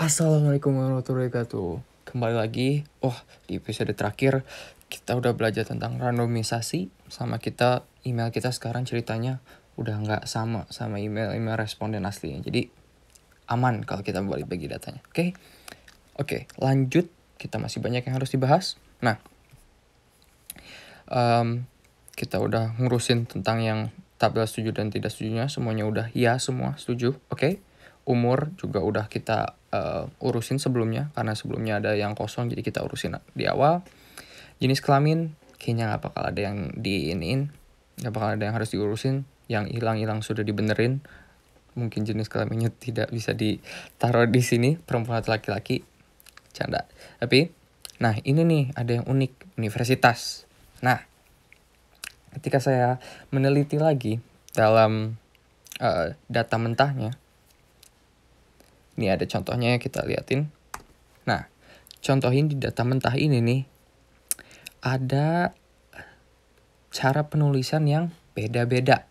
Assalamualaikum warahmatullahi wabarakatuh. Kembali lagi. Di episode terakhir kita udah belajar tentang randomisasi, sama email kita sekarang ceritanya udah nggak sama email responden aslinya. Jadi aman kalau kita bagi datanya. Oke, lanjut. Kita masih banyak yang harus dibahas. Nah, kita udah ngurusin tentang yang tabel setuju dan tidak setujunya. Semuanya udah ya semua setuju. Umur juga udah kita urusin sebelumnya, karena sebelumnya ada yang kosong, jadi kita urusin di awal. Jenis kelamin kayaknya nggak bakal ada yang nggak bakal ada yang harus diurusin. Yang hilang sudah dibenerin. Mungkin jenis kelaminnya tidak bisa ditaruh di sini, perempuan atau laki-laki, canda. Tapi nah ini nih ada yang unik, universitas. Nah, ketika saya meneliti lagi dalam data mentahnya, ini ada contohnya, kita liatin. Nah, contohin di data mentah ini nih, ada cara penulisan yang beda-beda.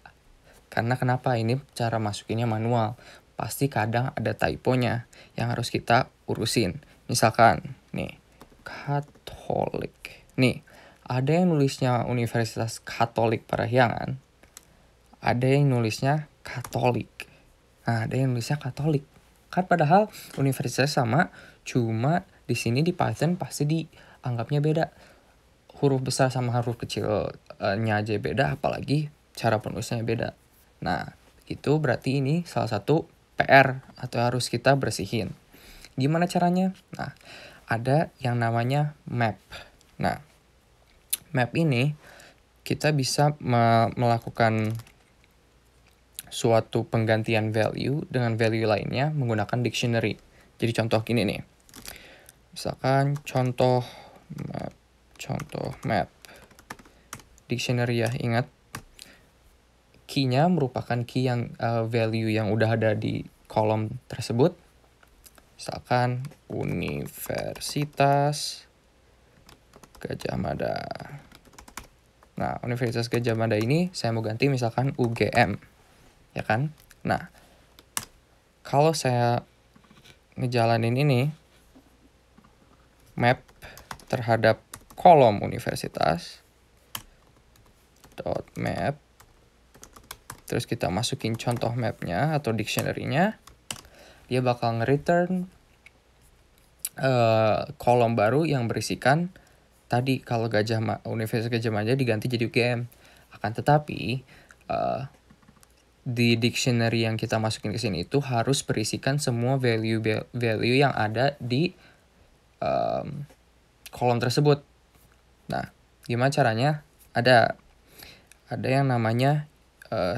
Karena kenapa? Ini cara masukinnya manual. Pasti kadang ada typonya yang harus kita urusin. Misalkan, nih, Katolik. Nih, ada yang nulisnya Universitas Katolik Parahyangan. Ada yang nulisnya Katolik. Nah, ada yang nulisnya Katolik. Kan padahal universitas sama, cuma di sini di Python pasti dianggapnya beda. Huruf besar sama huruf kecilnya aja beda, apalagi cara penulisnya beda. Nah, itu berarti ini salah satu PR atau harus kita bersihin. Gimana caranya? Nah, ada yang namanya map. Nah, map ini kita bisa melakukan suatu penggantian value dengan value lainnya menggunakan dictionary. Jadi contoh gini nih. Misalkan contoh map. Dictionary ya, ingat. Key-nya merupakan key yang value yang udah ada di kolom tersebut. Misalkan Universitas Gadjah Mada. Nah, Universitas Gadjah Mada ini saya mau ganti misalkan UGM. Ya kan? Nah, kalau saya ngejalanin ini, map terhadap kolom universitas, .map, terus kita masukin contoh mapnya atau dictionary-nya, dia bakal nge-return kolom baru yang berisikan tadi kalau Universitas Gadjah Mada diganti jadi UGM. Akan tetapi di dictionary yang kita masukin ke sini itu harus berisikan semua value yang ada di kolom tersebut. Nah, gimana caranya? Ada yang namanya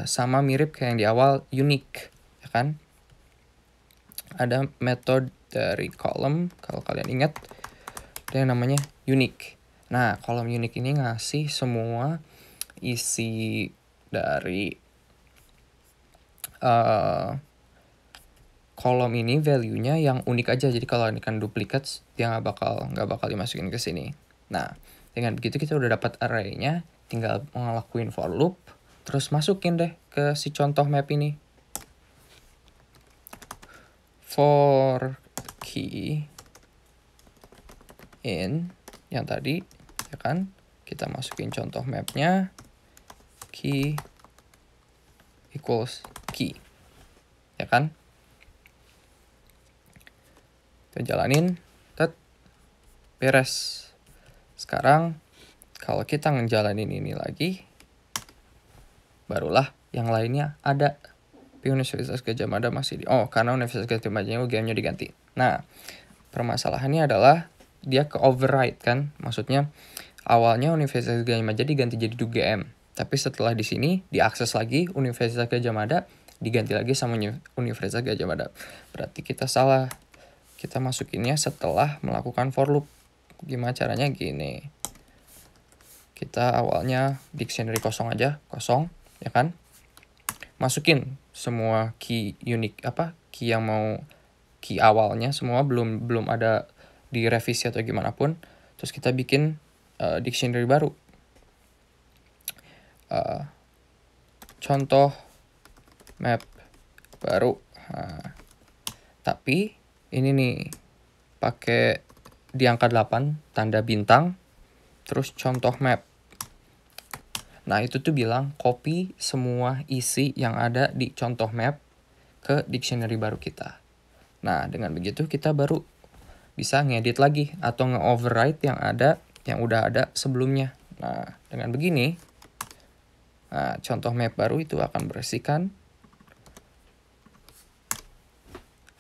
sama mirip kayak yang di awal, unique, ya kan? Ada metode dari kolom, kalau kalian ingat, ada yang namanya unique. Nah, kolom unique ini ngasih semua isi dari kolom ini value-nya yang unik aja. Jadi kalau ini kan duplicates, dia nggak bakal dimasukin ke sini. Nah, dengan begitu kita udah dapat array-nya, tinggal ngelakuin for loop, terus masukin deh ke si contoh map ini. For key in yang tadi, ya kan? Kita masukin contoh mapnya, key equals key, ya kan? Kita jalanin, beres. Sekarang kalau kita ngejalanin ini lagi, barulah yang lainnya ada. Tapi Universitas Gadjah Mada masih karena Universitas Gadjah Mada UGM-nya diganti. Nah, permasalahannya adalah dia ke override kan, maksudnya awalnya Universitas Gadjah Mada diganti jadi UGM, tapi setelah di sini diakses lagi Universitas Gadjah Mada diganti lagi sama Universitas Gadjah Mada. Berarti kita salah. Kita masukinnya setelah melakukan for loop. Gimana caranya? Gini. Kita awalnya dictionary kosong aja, ya kan? Masukin semua key unique key yang mau key awalnya semua, belum ada direvisi atau gimana pun. Terus kita bikin dictionary baru. Contoh map baru. Nah, tapi ini nih, pakai di angka 8, tanda bintang, terus contoh map. Nah, itu tuh bilang copy semua isi yang ada di contoh map ke dictionary baru kita. Nah, dengan begitu kita baru bisa ngedit lagi atau nge-override yang udah ada sebelumnya. Nah, dengan begini, contoh map baru itu akan bersihkan.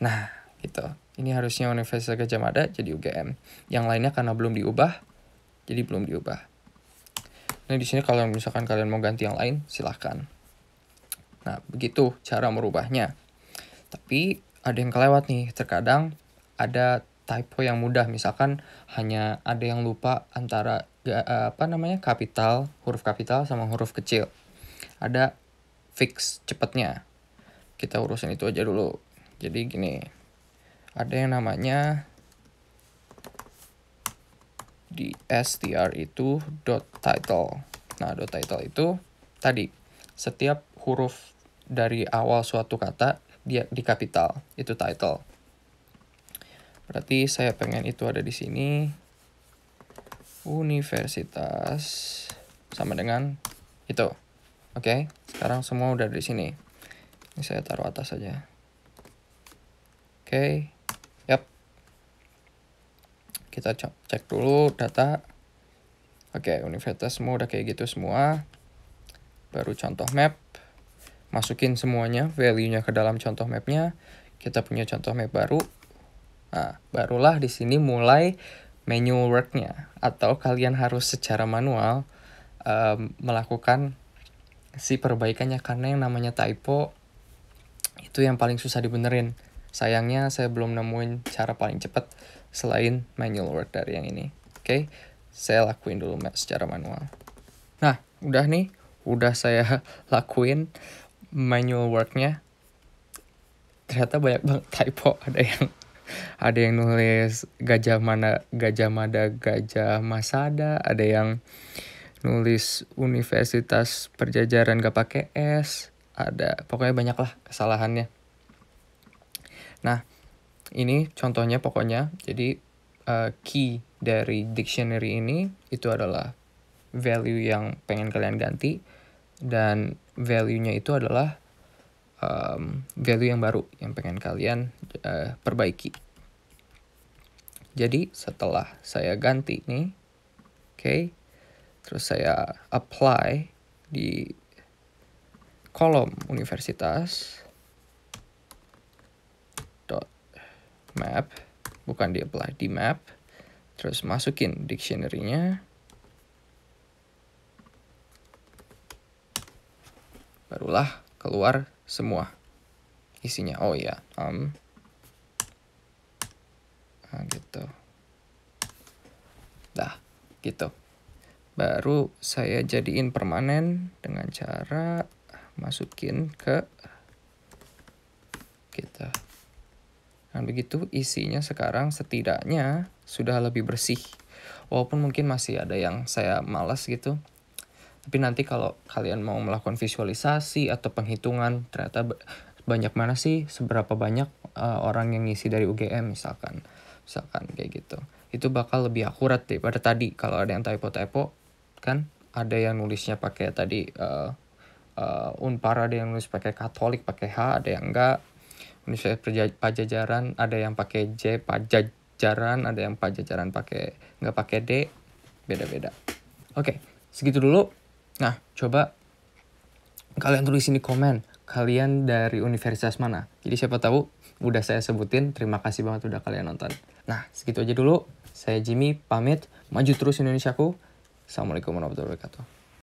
Nah, gitu. Ini harusnya Universitas Gadjah Mada jadi UGM. Yang lainnya karena belum diubah, jadi belum diubah. Nah, di sini kalau misalkan kalian mau ganti yang lain, silahkan. Nah, begitu cara merubahnya. Tapi ada yang kelewat nih. Terkadang ada typo yang mudah. Misalkan hanya ada yang lupa antara huruf kapital sama huruf kecil. Ada fix cepatnya. Kita urusin itu aja dulu. Jadi gini. Ada yang namanya di str itu .title. Nah, .title itu tadi setiap huruf dari awal suatu kata dia di kapital, itu title. Berarti saya pengen itu ada di sini. Universitas sama dengan itu. Oke, sekarang semua udah di sini. Ini saya taruh atas saja. Oke. Yap. Kita cek dulu data. Oke, universitas semua udah kayak gitu semua. Baru contoh map. Masukin semuanya, value-nya ke dalam contoh mapnya. Kita punya contoh map baru. Nah, barulah di sini mulai manual work-nya. Atau kalian harus secara manual melakukan si perbaikannya. Karena yang namanya typo itu yang paling susah dibenerin. Sayangnya saya belum nemuin cara paling cepat selain manual work dari yang ini. Oke, saya lakuin dulu secara manual. Nah, udah nih. Udah saya lakuin manual work-nya. Ternyata banyak banget typo. Ada yang nulis Gajah Mada, Gajah Masada. Ada yang nulis Universitas Padjadjaran gak pakai S. Pokoknya banyak lah kesalahannya. Nah, ini contohnya pokoknya. Jadi key dari dictionary ini itu adalah value yang pengen kalian ganti. Dan value-nya itu adalah value yang baru yang pengen kalian perbaiki. Jadi setelah saya ganti nih, oke, terus saya apply di kolom universitas map, bukan di apply, di map, terus masukin dictionary-nya, barulah keluar semua isinya. Oh ya, gitu. Dah, gitu. Baru saya jadiin permanen dengan cara masukin ke kita. Dan begitu isinya sekarang setidaknya sudah lebih bersih. Walaupun mungkin masih ada yang saya malas gitu. Tapi nanti kalau kalian mau melakukan visualisasi atau penghitungan, ternyata banyak mana sih, seberapa banyak orang yang ngisi dari UGM misalkan kayak gitu. Itu bakal lebih akurat daripada tadi. Kalau ada yang typo-typo, kan ada yang nulisnya pakai tadi Unpar, ada yang nulis pakai Katolik, pakai H, ada yang enggak. Universitas Padjadjaran ada yang pakai J, Padjadjaran, ada yang Padjadjaran nggak pakai D, beda-beda. Oke, segitu dulu. Nah, coba kalian tulis ini komen, kalian dari universitas mana. Jadi siapa tahu udah saya sebutin, terima kasih banget udah kalian nonton. Nah, segitu aja dulu. Saya Jimmy, pamit. Maju terus Indonesiaku. Assalamualaikum warahmatullahi wabarakatuh.